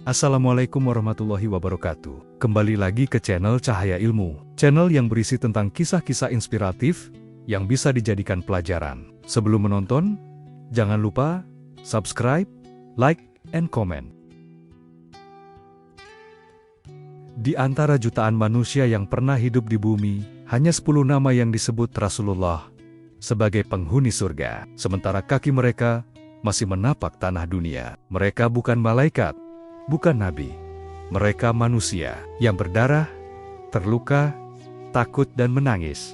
Assalamualaikum warahmatullahi wabarakatuh. Kembali lagi ke channel Cahaya Ilmu, channel yang berisi tentang kisah-kisah inspiratif yang bisa dijadikan pelajaran. Sebelum menonton, jangan lupa subscribe, like, and comment. Di antara jutaan manusia yang pernah hidup di bumi, hanya 10 nama yang disebut Rasulullah sebagai penghuni surga, sementara kaki mereka masih menapak tanah dunia. Mereka bukan malaikat, bukan nabi. Mereka manusia yang berdarah, terluka, takut dan menangis.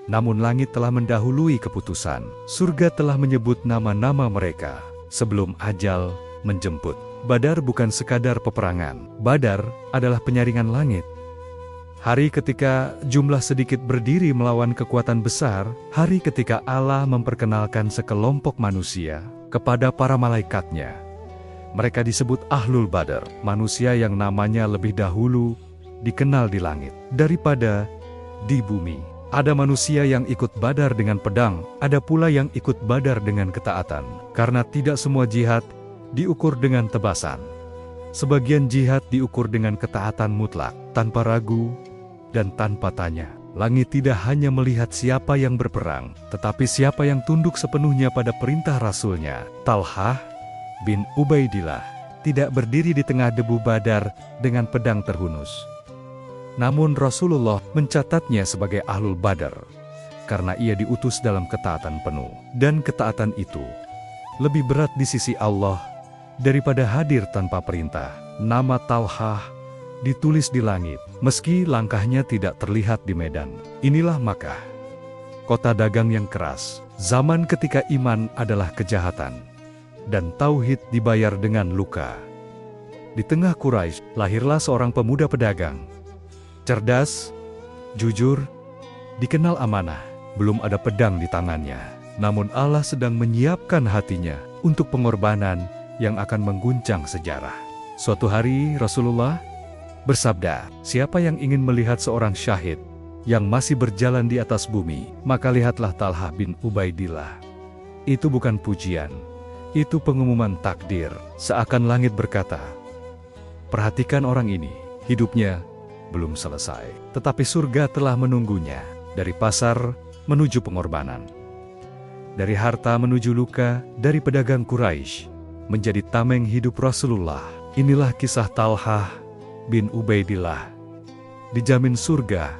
Namun langit telah mendahului keputusan. Surga telah menyebut nama-nama mereka sebelum ajal menjemput. Badar bukan sekadar peperangan. Badar adalah penyaringan langit. Hari ketika jumlah sedikit berdiri melawan kekuatan besar, hari ketika Allah memperkenalkan sekelompok manusia kepada para malaikatnya. Mereka disebut Ahlul Badar, manusia yang namanya lebih dahulu dikenal di langit daripada di bumi. Ada manusia yang ikut Badar dengan pedang, ada pula yang ikut Badar dengan ketaatan. Karena tidak semua jihad diukur dengan tebasan. Sebagian jihad diukur dengan ketaatan mutlak, tanpa ragu dan tanpa tanya. Langit tidak hanya melihat siapa yang berperang, tetapi siapa yang tunduk sepenuhnya pada perintah Rasulnya. Talhah bin Ubaidillah tidak berdiri di tengah debu Badar dengan pedang terhunus. Namun Rasulullah mencatatnya sebagai Ahlul Badar, karena ia diutus dalam ketaatan penuh. Dan ketaatan itu lebih berat di sisi Allah daripada hadir tanpa perintah. Nama Talhah ditulis di langit, meski langkahnya tidak terlihat di medan. Inilah Makkah, kota dagang yang keras, zaman ketika iman adalah kejahatan, dan tauhid dibayar dengan luka. Di tengah Quraisy, lahirlah seorang pemuda pedagang. Cerdas, jujur, dikenal amanah, belum ada pedang di tangannya. Namun Allah sedang menyiapkan hatinya untuk pengorbanan yang akan mengguncang sejarah. Suatu hari Rasulullah bersabda, "Siapa yang ingin melihat seorang syahid yang masih berjalan di atas bumi, maka lihatlah Talhah bin Ubaidillah." Itu bukan pujian, itu pengumuman takdir. Seakan langit berkata, "Perhatikan orang ini, hidupnya belum selesai, tetapi surga telah menunggunya." Dari pasar menuju pengorbanan, dari harta menuju luka, dari pedagang Quraisy menjadi tameng hidup Rasulullah. Inilah kisah Talhah bin Ubaidillah. Dijamin surga,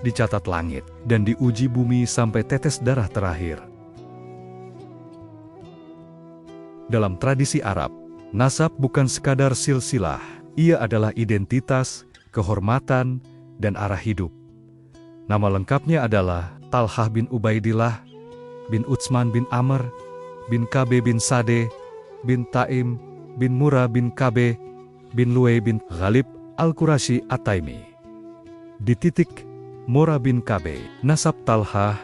dicatat langit, dan diuji bumi sampai tetes darah terakhir. Dalam tradisi Arab, nasab bukan sekadar silsilah, ia adalah identitas, kehormatan, dan arah hidup. Nama lengkapnya adalah Talhah bin Ubaidillah bin Utsman bin Amr bin Kabe bin Sade bin Taim bin Murrah bin Kabe bin Luay bin Ghalib al-Qurashi at-Taimi. Di titik Murrah bin Kabe, nasab Talhah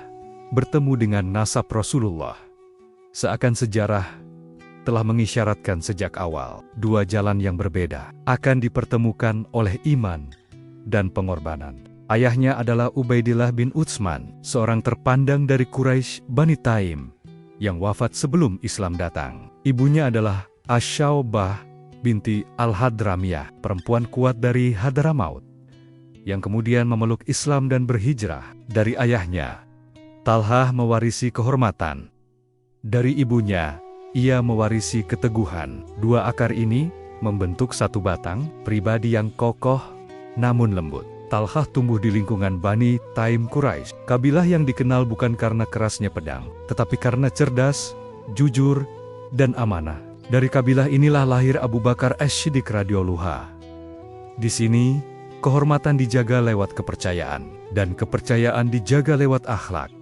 bertemu dengan nasab Rasulullah. Seakan sejarah telah mengisyaratkan sejak awal, dua jalan yang berbeda akan dipertemukan oleh iman dan pengorbanan. Ayahnya adalah Ubaidillah bin Utsman, seorang terpandang dari Quraisy Bani Taim yang wafat sebelum Islam datang. Ibunya adalah Asyaubah binti Al-Hadramiyah, perempuan kuat dari Hadramaut, yang kemudian memeluk Islam dan berhijrah. Dari ayahnya, Talhah mewarisi kehormatan. Dari ibunya, ia mewarisi keteguhan. Dua akar ini membentuk satu batang, pribadi yang kokoh namun lembut. Talhah tumbuh di lingkungan Bani Taim Quraisy, kabilah yang dikenal bukan karena kerasnya pedang, tetapi karena cerdas, jujur, dan amanah. Dari kabilah inilah lahir Abu Bakar As-Siddiq radhiyallahu anhu. Di sini, kehormatan dijaga lewat kepercayaan, dan kepercayaan dijaga lewat akhlak.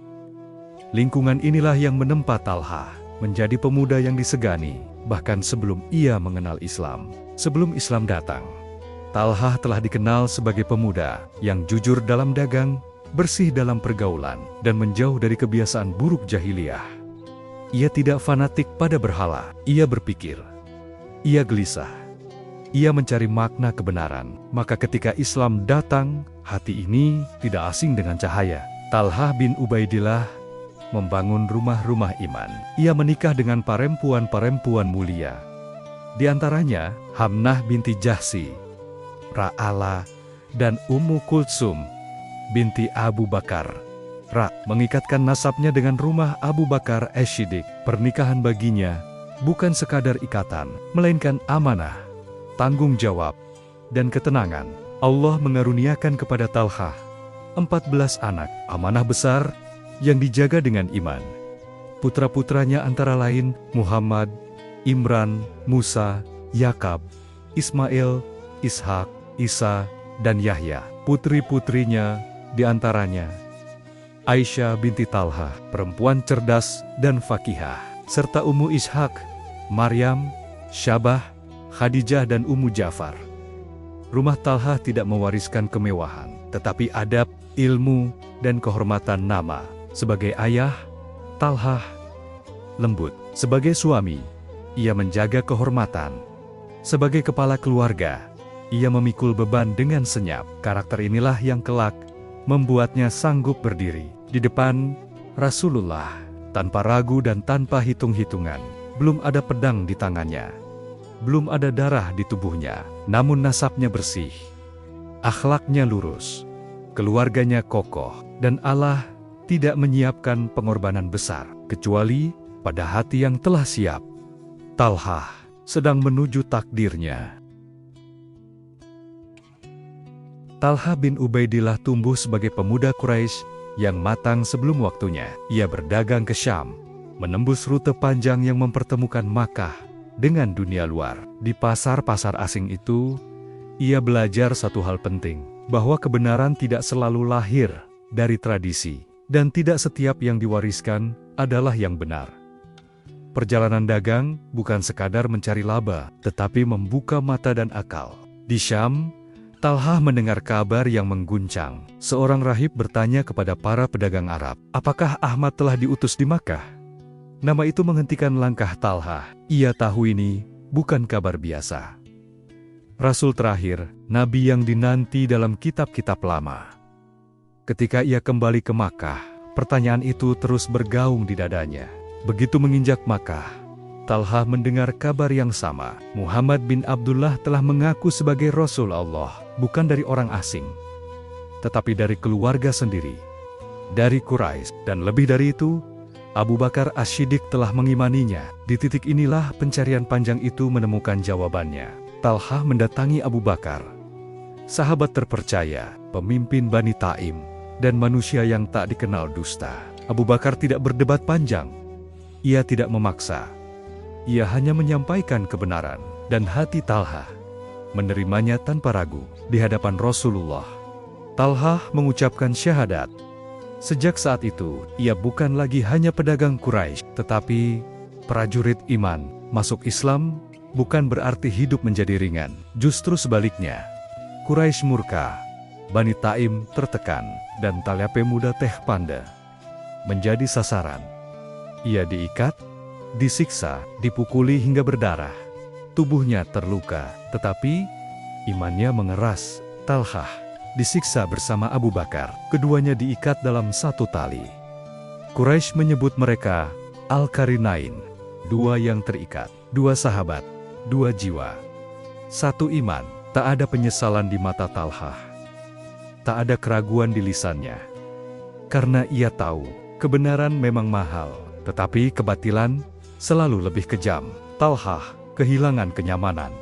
Lingkungan inilah yang menempa Talhah menjadi pemuda yang disegani, bahkan sebelum ia mengenal Islam. Sebelum Islam datang, Talhah telah dikenal sebagai pemuda yang jujur dalam dagang, bersih dalam pergaulan, dan menjauh dari kebiasaan buruk jahiliyah. Ia tidak fanatik pada berhala, ia berpikir, ia gelisah, ia mencari makna kebenaran. Maka ketika Islam datang, hati ini tidak asing dengan cahaya. Talhah bin Ubaidillah membangun rumah-rumah iman. Ia menikah dengan perempuan-perempuan mulia, Di antaranya Hamnah binti Jahsi, Ra'ala, dan Ummu Kulsum binti Abu Bakar. Ra mengikatkan nasabnya dengan rumah Abu Bakar As-Siddiq. Pernikahan baginya bukan sekadar ikatan, melainkan amanah, tanggung jawab, dan ketenangan. Allah mengaruniakan kepada Talhah 14 anak, amanah besar yang dijaga dengan iman. Putra-putranya antara lain Muhammad, Imran, Musa, Yakab, Ismail, Ishak, Isa, dan Yahya. Putri-putrinya diantaranya Aisyah binti Talha, perempuan cerdas dan fakihah, serta Ummu Ishaq, Maryam, Syabah, Khadijah, dan Ummu Ja'far. Rumah Talha tidak mewariskan kemewahan, tetapi adab, ilmu, dan kehormatan nama. Sebagai ayah, Talha lembut. Sebagai suami, ia menjaga kehormatan. Sebagai kepala keluarga, ia memikul beban dengan senyap. Karakter inilah yang kelak membuatnya sanggup berdiri di depan Rasulullah tanpa ragu dan tanpa hitung-hitungan. Belum ada pedang di tangannya, belum ada darah di tubuhnya, namun nasabnya bersih, akhlaknya lurus, keluarganya kokoh, dan Allah tidak menyiapkan pengorbanan besar kecuali pada hati yang telah siap. Talha sedang menuju takdirnya. Talha bin Ubaidillah tumbuh sebagai pemuda Quraisy yang matang sebelum waktunya. Ia berdagang ke Syam, menembus rute panjang yang mempertemukan Makkah dengan dunia luar. Di pasar-pasar asing itu, ia belajar satu hal penting, bahwa kebenaran tidak selalu lahir dari tradisi, dan tidak setiap yang diwariskan adalah yang benar. Perjalanan dagang bukan sekadar mencari laba, tetapi membuka mata dan akal. Di Syam, Talha mendengar kabar yang mengguncang. Seorang rahib bertanya kepada para pedagang Arab, apakah Ahmad telah diutus di Makkah? Nama itu menghentikan langkah Talha. Ia tahu ini bukan kabar biasa. Rasul terakhir, Nabi yang dinanti dalam kitab-kitab lama. Ketika ia kembali ke Makkah, pertanyaan itu terus bergaung di dadanya. Begitu menginjak Makkah, Talha mendengar kabar yang sama. Muhammad bin Abdullah telah mengaku sebagai Rasul Allah, bukan dari orang asing, tetapi dari keluarga sendiri, dari Quraisy. Dan lebih dari itu, Abu Bakar As-Siddiq telah mengimaninya. Di titik inilah pencarian panjang itu menemukan jawabannya. Talha mendatangi Abu Bakar, sahabat terpercaya, pemimpin Bani Taim, dan manusia yang tak dikenal dusta. Abu Bakar tidak berdebat panjang. Ia tidak memaksa. Ia hanya menyampaikan kebenaran, dan hati Talha menerimanya tanpa ragu. Di hadapan Rasulullah, Talha mengucapkan syahadat. Sejak saat itu, ia bukan lagi hanya pedagang Quraisy, tetapi prajurit iman. Masuk Islam bukan berarti hidup menjadi ringan. Justru sebaliknya, Quraisy murka, Bani Taim tertekan, dan Talha pemuda Teh Panda menjadi sasaran. Ia diikat, disiksa, dipukuli hingga berdarah. Tubuhnya terluka, tetapi imannya mengeras. Talha disiksa bersama Abu Bakar. Keduanya diikat dalam satu tali. Quraisy menyebut mereka Al-Qarinain, dua yang terikat, dua sahabat, dua jiwa, satu iman. Tak ada penyesalan di mata Talha. Tak ada keraguan di lisannya. Karena ia tahu, kebenaran memang mahal, tetapi kebatilan selalu lebih kejam. Talha kehilangan kenyamanan,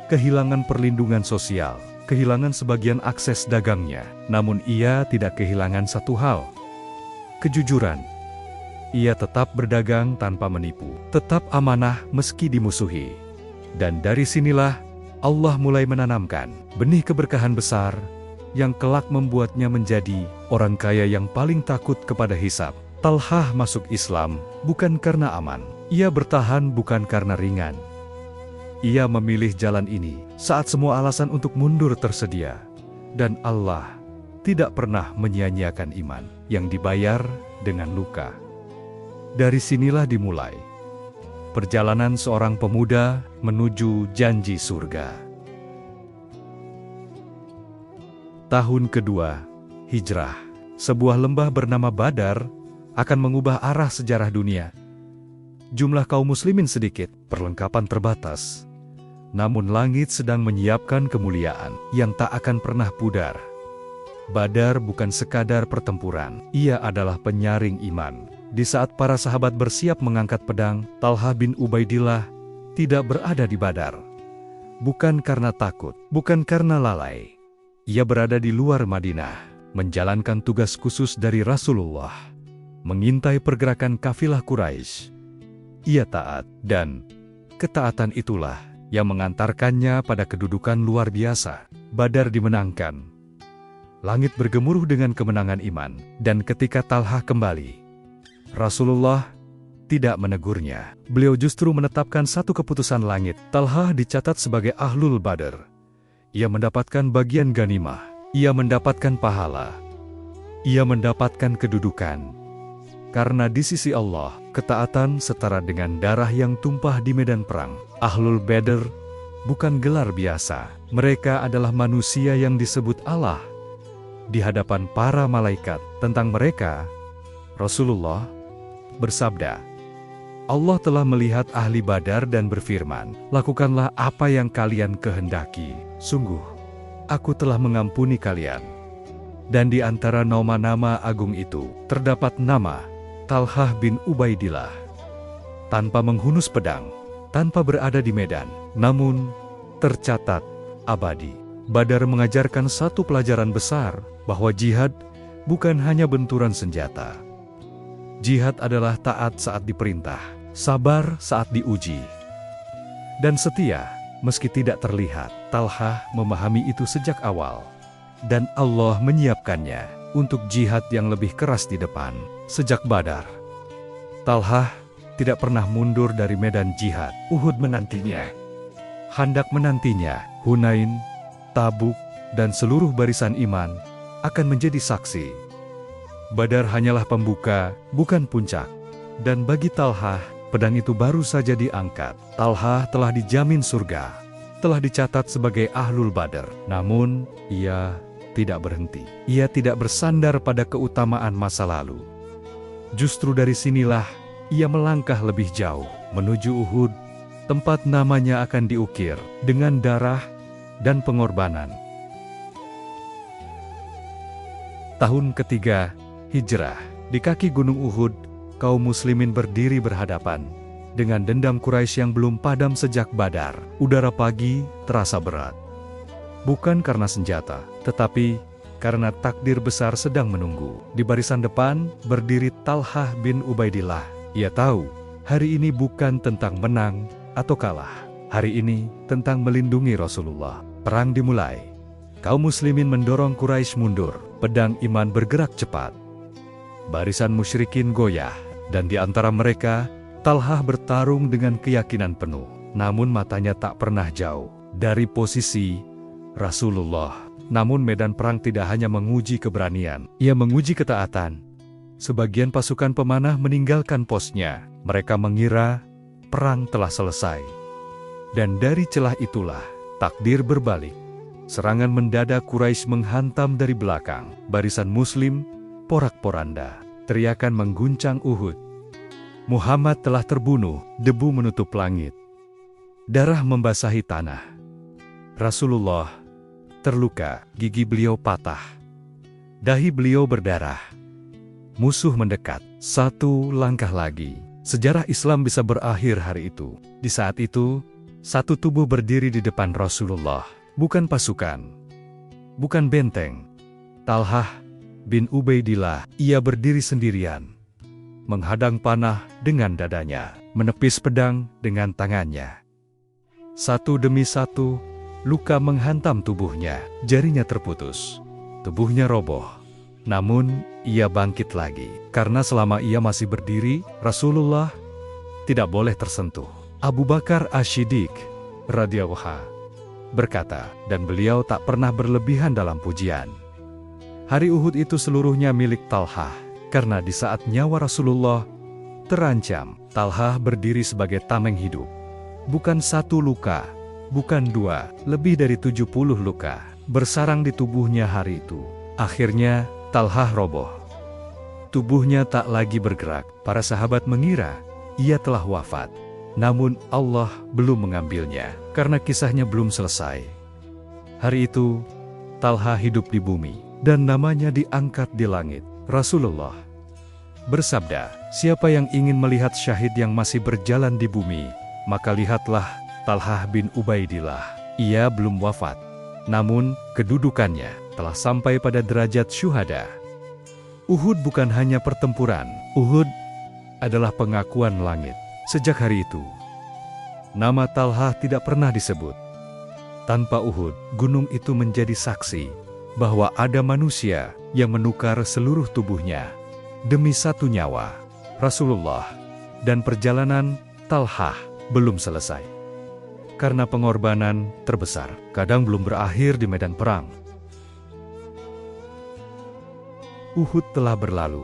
kehilangan perlindungan sosial, kehilangan sebagian akses dagangnya. Namun ia tidak kehilangan satu hal, kejujuran. Ia tetap berdagang tanpa menipu, tetap amanah meski dimusuhi. Dan dari sinilah Allah mulai menanamkan benih keberkahan besar yang kelak membuatnya menjadi orang kaya yang paling takut kepada hisab. Talha masuk Islam bukan karena aman. Ia bertahan bukan karena ringan. Ia memilih jalan ini saat semua alasan untuk mundur tersedia. Dan Allah tidak pernah menyia-nyiakan iman yang dibayar dengan luka. Dari sinilah dimulai perjalanan seorang pemuda menuju janji surga. Tahun kedua Hijrah, sebuah lembah bernama Badar akan mengubah arah sejarah dunia. Jumlah kaum muslimin sedikit, perlengkapan terbatas. Namun langit sedang menyiapkan kemuliaan yang tak akan pernah pudar. Badar bukan sekadar pertempuran, ia adalah penyaring iman. Di saat para sahabat bersiap mengangkat pedang, Talha bin Ubaidillah tidak berada di Badar. Bukan karena takut, bukan karena lalai. Ia berada di luar Madinah, menjalankan tugas khusus dari Rasulullah, mengintai pergerakan kafilah Quraisy. Ia taat, dan ketaatan itulah yang mengantarkannya pada kedudukan luar biasa. Badar dimenangkan. Langit bergemuruh dengan kemenangan iman, dan ketika Talha kembali, Rasulullah tidak menegurnya. Beliau justru menetapkan satu keputusan langit. Talha dicatat sebagai Ahlul Badar. Ia mendapatkan bagian ganimah, ia mendapatkan pahala, ia mendapatkan kedudukan. Karena di sisi Allah, ketaatan setara dengan darah yang tumpah di medan perang. Ahlul Badar bukan gelar biasa. Mereka adalah manusia yang disebut Allah. Di hadapan para malaikat tentang mereka, Rasulullah bersabda, Allah telah melihat ahli Badar dan berfirman, lakukanlah apa yang kalian kehendaki. Sungguh, aku telah mengampuni kalian. Dan di antara nama-nama agung itu, terdapat nama Talha bin Ubaidillah. Tanpa menghunus pedang, tanpa berada di medan, namun tercatat abadi. Badar mengajarkan satu pelajaran besar, bahwa jihad bukan hanya benturan senjata. Jihad adalah taat saat diperintah, sabar saat diuji, dan setia meski tidak terlihat. Talha memahami itu sejak awal, dan Allah menyiapkannya untuk jihad yang lebih keras di depan. Sejak Badar, Talha tidak pernah mundur dari medan jihad. Uhud menantinya, Khandaq menantinya, Hunain, Tabuk, dan seluruh barisan iman akan menjadi saksi. Badar hanyalah pembuka, bukan puncak. Dan bagi Talha, pedang itu baru saja diangkat. Talha telah dijamin surga, telah dicatat sebagai Ahlul Badar. Namun, ia tidak berhenti. Ia tidak bersandar pada keutamaan masa lalu. Justru dari sinilah, ia melangkah lebih jauh, menuju Uhud, tempat namanya akan diukir dengan darah dan pengorbanan. Tahun ketiga Hijrah, di kaki Gunung Uhud, kaum muslimin berdiri berhadapan dengan dendam Quraisy yang belum padam sejak Badar. Udara pagi terasa berat. Bukan karena senjata, tetapi karena takdir besar sedang menunggu. Di barisan depan berdiri Talha bin Ubaidillah. Ia tahu, hari ini bukan tentang menang atau kalah. Hari ini tentang melindungi Rasulullah. Perang dimulai. Kaum muslimin mendorong Quraisy mundur. Pedang iman bergerak cepat. Barisan musyrikin goyah, dan di antara mereka, Talha bertarung dengan keyakinan penuh. Namun matanya tak pernah jauh dari posisi Rasulullah. Namun medan perang tidak hanya menguji keberanian, ia menguji ketaatan. Sebagian pasukan pemanah meninggalkan posnya. Mereka mengira perang telah selesai. Dan dari celah itulah, takdir berbalik. Serangan mendadak Quraisy menghantam dari belakang. Barisan muslim porak-poranda. Teriakan mengguncang Uhud. Muhammad telah terbunuh, debu menutup langit. Darah membasahi tanah. Rasulullah terluka, gigi beliau patah. Dahi beliau berdarah. Musuh mendekat, satu langkah lagi. Sejarah Islam bisa berakhir hari itu. Di saat itu, satu tubuh berdiri di depan Rasulullah. Bukan pasukan, bukan benteng. Talha bin Ubaidillah, ia berdiri sendirian. Menghadang panah dengan dadanya, menepis pedang dengan tangannya. Satu demi satu, luka menghantam tubuhnya, jarinya terputus. Tubuhnya roboh. Namun, ia bangkit lagi. Karena selama ia masih berdiri, Rasulullah tidak boleh tersentuh. Abu Bakar As-Siddiq radhiyallahu anhu berkata, dan beliau tak pernah berlebihan dalam pujian. Hari Uhud itu seluruhnya milik Talha, karena di saat nyawa Rasulullah terancam, Talha berdiri sebagai tameng hidup. Bukan satu luka, bukan dua, lebih dari 70 luka bersarang di tubuhnya hari itu. Akhirnya, Talha roboh. Tubuhnya tak lagi bergerak. Para sahabat mengira ia telah wafat. Namun Allah belum mengambilnya, karena kisahnya belum selesai. Hari itu, Talha hidup di bumi, dan namanya diangkat di langit. Rasulullah bersabda, siapa yang ingin melihat syahid yang masih berjalan di bumi, maka lihatlah Talha bin Ubaidillah. Ia belum wafat, namun kedudukannya telah sampai pada derajat syuhada. Uhud bukan hanya pertempuran, Uhud adalah pengakuan langit. Sejak hari itu, nama Talha tidak pernah disebut. Tanpa Uhud, gunung itu menjadi saksi bahwa ada manusia yang menukar seluruh tubuhnya demi satu nyawa, Rasulullah. Dan perjalanan Talha belum selesai. Karena pengorbanan terbesar kadang belum berakhir di medan perang. Uhud telah berlalu.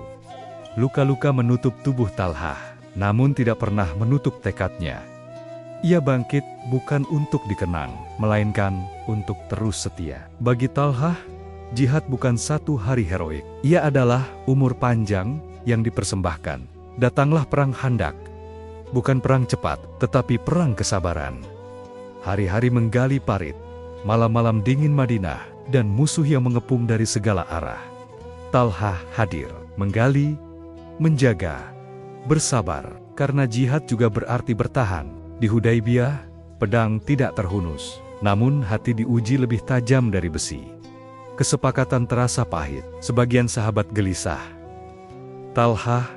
Luka-luka menutup tubuh Talha, namun tidak pernah menutup tekadnya. Ia bangkit bukan untuk dikenang, melainkan untuk terus setia. Bagi Talha, jihad bukan satu hari heroik. Ia adalah umur panjang yang dipersembahkan. Datanglah perang Khandaq. Bukan perang cepat, tetapi perang kesabaran. Hari-hari menggali parit, malam-malam dingin Madinah, dan musuh yang mengepung dari segala arah. Talha hadir, menggali, menjaga, bersabar, karena jihad juga berarti bertahan. Di Hudaibiyah, pedang tidak terhunus, namun hati diuji lebih tajam dari besi. Kesepakatan terasa pahit, sebagian sahabat gelisah. Talha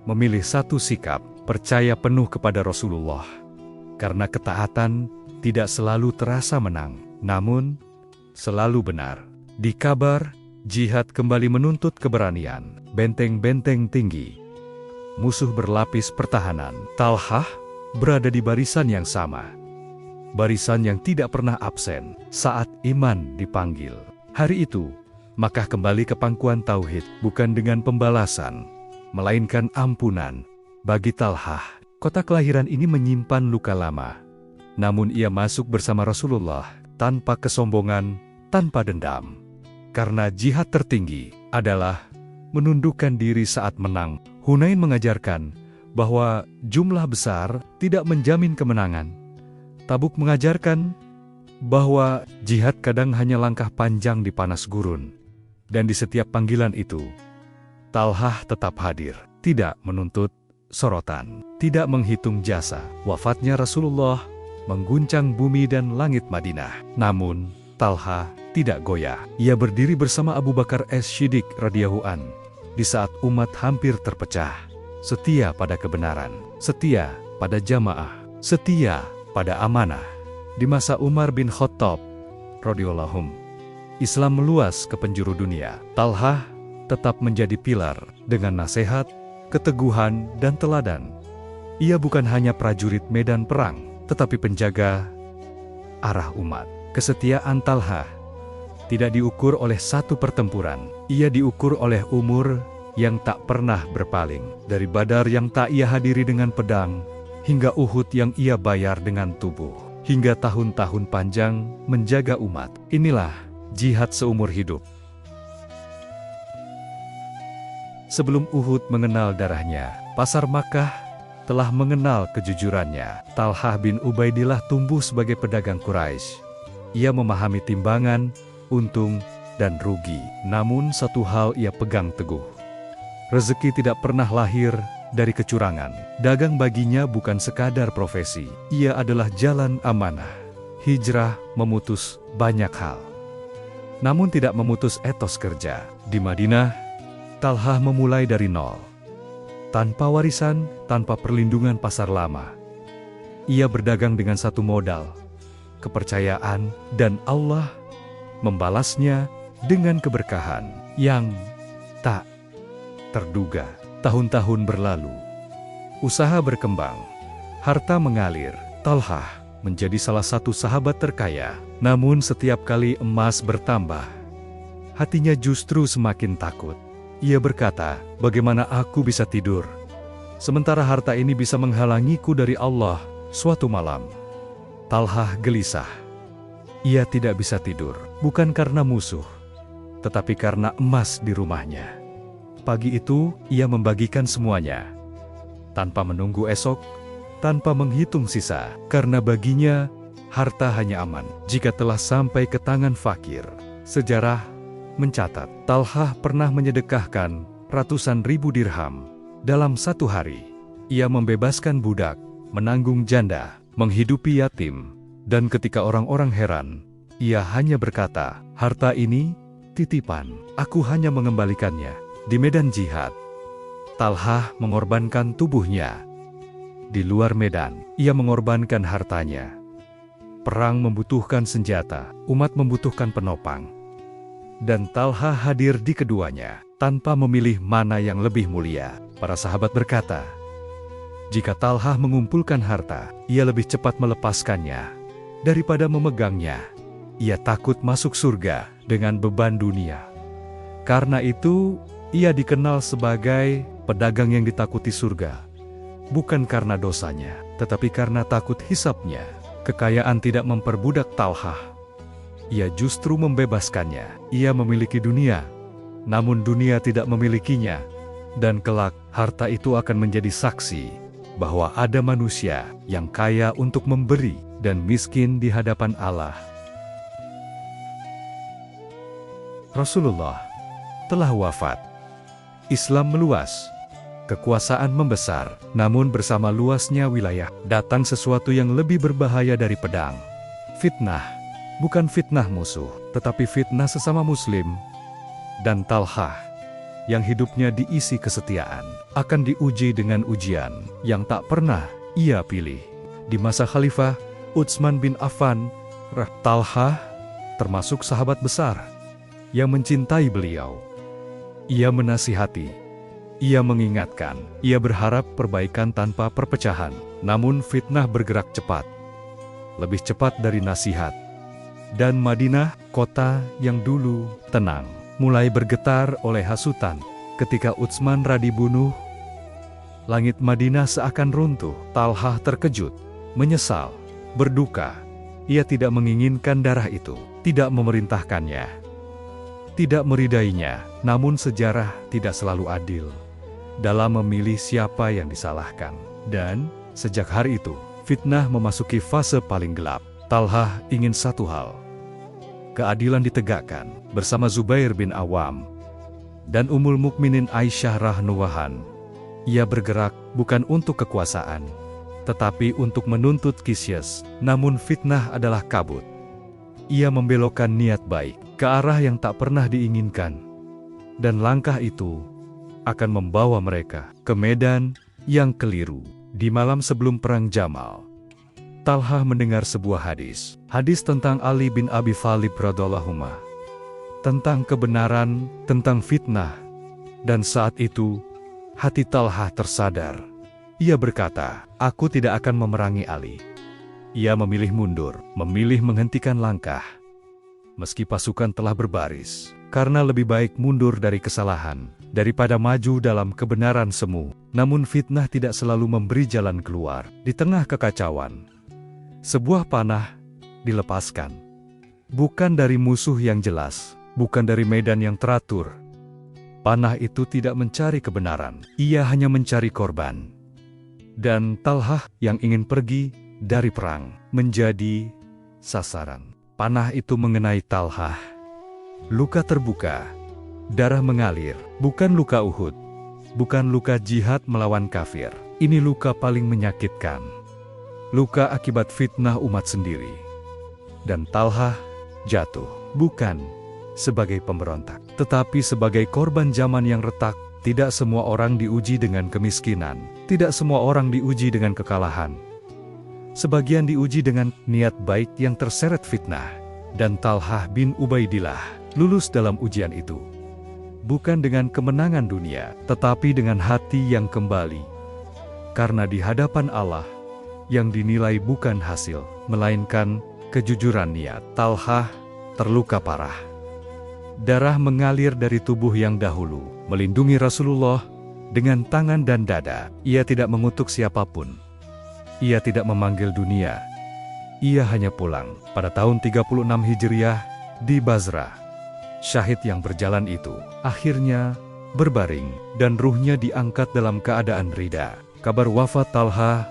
memilih satu sikap, percaya penuh kepada Rasulullah. Karena ketaatan tidak selalu terasa menang, namun selalu benar. Di kabar, jihad kembali menuntut keberanian, benteng-benteng tinggi. Musuh berlapis pertahanan. Talha berada di barisan yang sama. Barisan yang tidak pernah absen saat iman dipanggil. Hari itu, Makkah kembali ke pangkuan tauhid, bukan dengan pembalasan, melainkan ampunan. Bagi Talha, kota kelahiran ini menyimpan luka lama. Namun ia masuk bersama Rasulullah, tanpa kesombongan, tanpa dendam. Karena jihad tertinggi adalah menundukkan diri saat menang. Hunain mengajarkan bahwa jumlah besar tidak menjamin kemenangan. Tabuk mengajarkan bahwa jihad kadang hanya langkah panjang di panas gurun. Dan di setiap panggilan itu, Talha tetap hadir, tidak menuntut sorotan, tidak menghitung jasa. Wafatnya Rasulullah mengguncang bumi dan langit Madinah. Namun, Talha tidak goyah. Ia berdiri bersama Abu Bakar As-Siddiq radhiyallahu an di saat umat hampir terpecah. Setia pada kebenaran, setia pada jamaah, setia pada amanah. Di masa Umar bin Khattab radhiyallahu anhu, Islam meluas ke penjuru dunia. Talha tetap menjadi pilar dengan nasihat, keteguhan, dan teladan. Ia bukan hanya prajurit medan perang, tetapi penjaga arah umat. Kesetiaan Talha tidak diukur oleh satu pertempuran. Ia diukur oleh umur yang tak pernah berpaling. Dari Badar yang tak ia hadiri dengan pedang, hingga Uhud yang ia bayar dengan tubuh. Hingga tahun-tahun panjang menjaga umat. Inilah jihad seumur hidup. Sebelum Uhud mengenal darahnya, pasar Makkah telah mengenal kejujurannya. Talha bin Ubaidillah tumbuh sebagai pedagang Quraisy. Ia memahami timbangan, untung, dan rugi. Namun satu hal ia pegang teguh. Rezeki tidak pernah lahir dari kecurangan. Dagang baginya bukan sekadar profesi. Ia adalah jalan amanah. Hijrah memutus banyak hal, namun tidak memutus etos kerja. Di Madinah, Talha memulai dari nol. Tanpa warisan, tanpa perlindungan pasar lama. Ia berdagang dengan satu modal, kepercayaan, dan Allah membalasnya dengan keberkahan yang tak terduga. Tahun-tahun berlalu, usaha berkembang, harta mengalir. Talha menjadi salah satu sahabat terkaya. Namun setiap kali emas bertambah, hatinya justru semakin takut. Ia berkata, bagaimana aku bisa tidur, sementara harta ini bisa menghalangiku dari Allah. Suatu malam, Talha gelisah. Ia tidak bisa tidur, bukan karena musuh, tetapi karena emas di rumahnya. Pagi itu, ia membagikan semuanya. tanpa menunggu esok, tanpa menghitung sisa, karena baginya harta hanya aman jika telah sampai ke tangan fakir. Sejarah mencatat, Talhah pernah menyedekahkan ratusan ribu dirham dalam satu hari. Ia membebaskan budak, menanggung janda, menghidupi yatim, dan ketika orang-orang heran, ia hanya berkata, "Harta ini titipan, aku hanya mengembalikannya di medan jihad." Talhah mengorbankan tubuhnya. Di luar medan, ia mengorbankan hartanya. Perang membutuhkan senjata, umat membutuhkan penopang. Dan Talhah hadir di keduanya, tanpa memilih mana yang lebih mulia. Para sahabat berkata, jika Talhah mengumpulkan harta, ia lebih cepat melepaskannya daripada memegangnya. Ia takut masuk surga dengan beban dunia. Karena itu, ia dikenal sebagai pedagang yang ditakuti surga. Bukan karena dosanya, tetapi karena takut hisabnya. Kekayaan tidak memperbudak Talhah. Ia justru membebaskannya. Ia memiliki dunia, namun dunia tidak memilikinya. Dan kelak, harta itu akan menjadi saksi bahwa ada manusia yang kaya untuk memberi dan miskin di hadapan Allah. Rasulullah telah wafat. Islam meluas, kekuasaan membesar, namun bersama luasnya wilayah, datang sesuatu yang lebih berbahaya dari pedang. Fitnah, bukan fitnah musuh, tetapi fitnah sesama muslim. Dan Talhah, yang hidupnya diisi kesetiaan, akan diuji dengan ujian yang tak pernah ia pilih. Di masa Khalifah Utsman bin Affan, Talhah termasuk sahabat besar yang mencintai beliau. Ia menasihati, ia mengingatkan, ia berharap perbaikan tanpa perpecahan. Namun fitnah bergerak cepat, lebih cepat dari nasihat. Dan Madinah, kota yang dulu tenang, mulai bergetar oleh hasutan. Ketika Utsman dibunuh, langit Madinah seakan runtuh. Talhah terkejut, menyesal, berduka. Ia tidak menginginkan darah itu, tidak memerintahkannya, tidak meridainya. Namun sejarah tidak selalu adil dalam memilih siapa yang disalahkan. Dan sejak hari itu, fitnah memasuki fase paling gelap. Talhah ingin satu hal: keadilan ditegakkan. Bersama Zubair bin Awam dan Ummul Mukminin Aisyah radhiyallahu, ia bergerak bukan untuk kekuasaan, tetapi untuk menuntut qisas. Namun fitnah adalah kabut. Ia membelokkan niat baik ke arah yang tak pernah diinginkan. Dan langkah itu akan membawa mereka ke medan yang keliru. Di malam sebelum perang Jamal, Talhah mendengar sebuah hadis. Hadis tentang Ali bin Abi Thalib radhiyallahu anhu, tentang kebenaran, tentang fitnah. Dan saat itu, hati Talhah tersadar. Ia berkata, aku tidak akan memerangi Ali. Ia memilih mundur, memilih menghentikan langkah. Meski pasukan telah berbaris, karena lebih baik mundur dari kesalahan daripada maju dalam kebenaran semu. Namun fitnah tidak selalu memberi jalan keluar. Di tengah kekacauan, sebuah panah dilepaskan. Bukan dari musuh yang jelas, bukan dari medan yang teratur. Panah itu tidak mencari kebenaran, ia hanya mencari korban. Dan Talhah yang ingin pergi dari perang menjadi sasaran. Panah itu mengenai Talhah. Luka terbuka, darah mengalir. Bukan luka Uhud, bukan luka jihad melawan kafir. Ini luka paling menyakitkan. Luka akibat fitnah umat sendiri. Dan Talhah jatuh, bukan sebagai pemberontak, tetapi sebagai korban zaman yang retak. Tidak semua orang diuji dengan kemiskinan. Tidak semua orang diuji dengan kekalahan. Sebagian diuji dengan niat baik yang terseret fitnah. Dan Talhah bin Ubaidillah lulus dalam ujian itu. Bukan dengan kemenangan dunia, tetapi dengan hati yang kembali. Karena di hadapan Allah, yang dinilai bukan hasil, melainkan kejujuran niat. Talhah terluka parah. Darah mengalir dari tubuh yang dahulu melindungi Rasulullah dengan tangan dan dada. Ia tidak mengutuk siapapun. Ia tidak memanggil dunia. Ia hanya pulang pada tahun 36 Hijriah di Basrah. Syahid yang berjalan itu akhirnya berbaring dan ruhnya diangkat dalam keadaan rida. kabar wafat Talha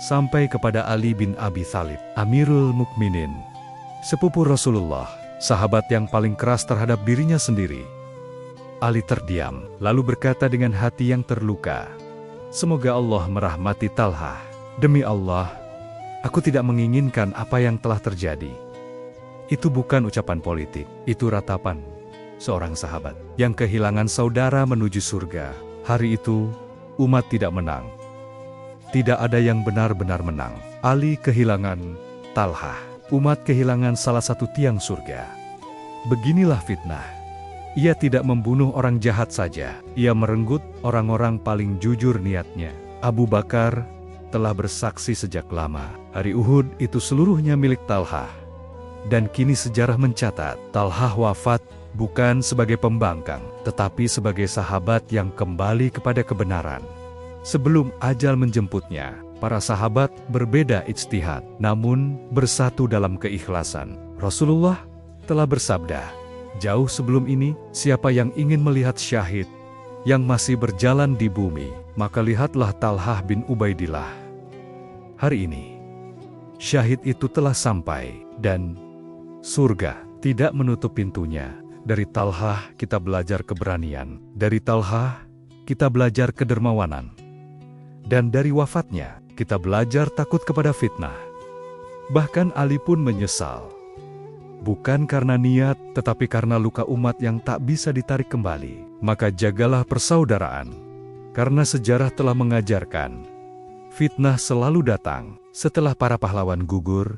sampai kepada Ali bin Abi Thalib, Amirul Mukminin, sepupu Rasulullah, sahabat yang paling keras terhadap dirinya sendiri. Ali terdiam, lalu berkata dengan hati yang terluka, "Semoga Allah merahmati Talha. Demi Allah, aku tidak menginginkan apa yang telah terjadi." Itu bukan ucapan politik, itu ratapan seorang sahabat yang kehilangan saudara menuju surga. Hari itu, umat tidak menang. Tidak ada yang benar-benar menang. Ali kehilangan Talha. Umat kehilangan salah satu tiang surga. Beginilah fitnah. Ia tidak membunuh orang jahat saja. Ia merenggut orang-orang paling jujur niatnya. Abu Bakar telah bersaksi sejak lama. Hari Uhud itu seluruhnya milik Talha. Dan kini sejarah mencatat, Talha wafat bukan sebagai pembangkang, tetapi sebagai sahabat yang kembali kepada kebenaran. Sebelum ajal menjemputnya, para sahabat berbeda ijtihad, namun bersatu dalam keikhlasan. Rasulullah telah bersabda, "Jauh sebelum ini, siapa yang ingin melihat syahid yang masih berjalan di bumi, maka lihatlah Talhah bin Ubaidillah." Hari ini, syahid itu telah sampai, dan surga tidak menutup pintunya. Dari Talhah kita belajar keberanian, dari Talhah kita belajar kedermawanan. Dan dari wafatnya, kita belajar takut kepada fitnah. Bahkan Ali pun menyesal. Bukan karena niat, tetapi karena luka umat yang tak bisa ditarik kembali. Maka jagalah persaudaraan. Karena sejarah telah mengajarkan, fitnah selalu datang setelah para pahlawan gugur,